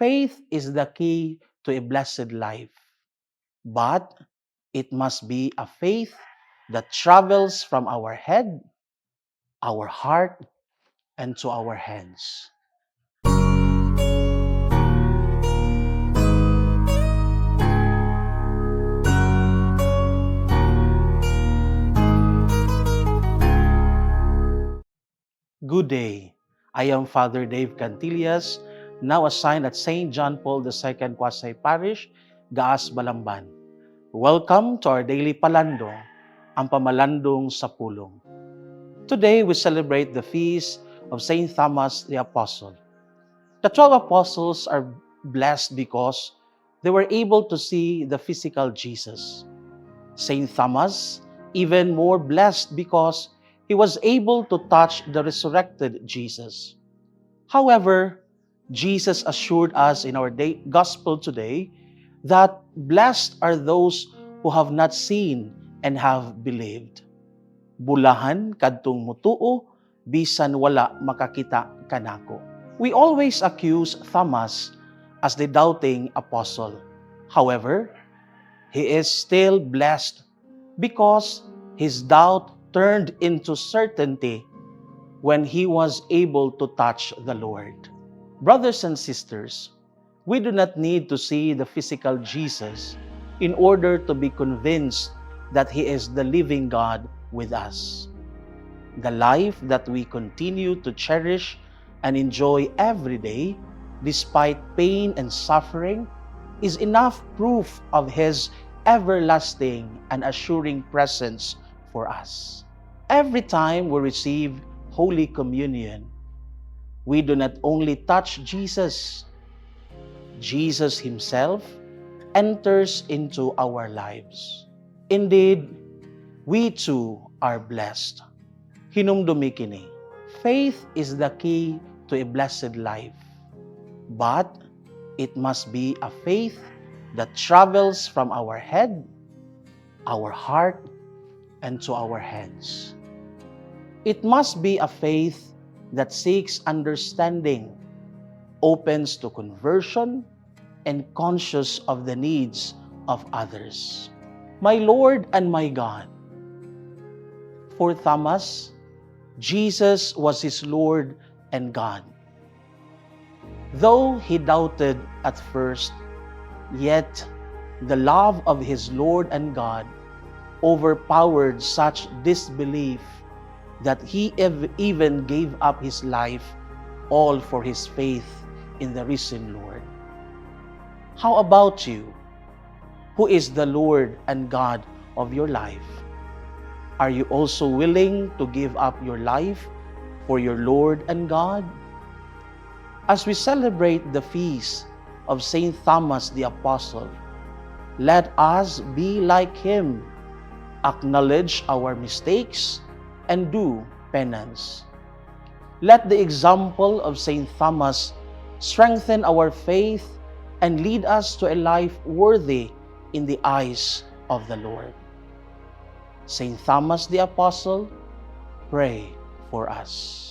Faith is the key to a blessed life, but it must be a faith that travels from our head, our heart, and to our hands. Good day. I am Father Dave Cantillas, now assigned at St. John Paul II Quasay Parish, Gaas, Balamban. Welcome to our daily palandong, ang pamalandong sa pulong. Today, we celebrate the feast of St. Thomas the Apostle. The 12 apostles are blessed because they were able to see the physical Jesus. St. Thomas, even more blessed because he was able to touch the resurrected Jesus. However, Jesus assured us in our gospel today that blessed are those who have not seen and have believed. Bulahan kadtong mutuo, bisan wala makakita kanako. We always accuse Thomas as the doubting apostle. However, he is still blessed because his doubt turned into certainty when he was able to touch the Lord. Brothers and sisters, we do not need to see the physical Jesus in order to be convinced that he is the living God with us. The life that we continue to cherish and enjoy every day, despite pain and suffering, is enough proof of his everlasting and assuring presence for us. Every time we receive Holy Communion, we do not only touch Jesus, Jesus himself enters into our lives. Indeed, we too are blessed. Hinumdumi kini. Faith is the key to a blessed life, but it must be a faith that travels from our head, our heart, and to our hands. It must be a faith that seeks understanding, opens to conversion, and conscious of the needs of others. My Lord and my God, for Thomas, Jesus was his Lord and God. Though he doubted at first, yet the love of his Lord and God overpowered such disbelief that he even gave up his life all for his faith in the risen Lord. How about you? Who is the Lord and God of your life? Are you also willing to give up your life for your Lord and God? As we celebrate the feast of St. Thomas the Apostle, let us be like him, acknowledge our mistakes, and do penance. Let the example of St. Thomas strengthen our faith and lead us to a life worthy in the eyes of the Lord. St. Thomas the Apostle, pray for us.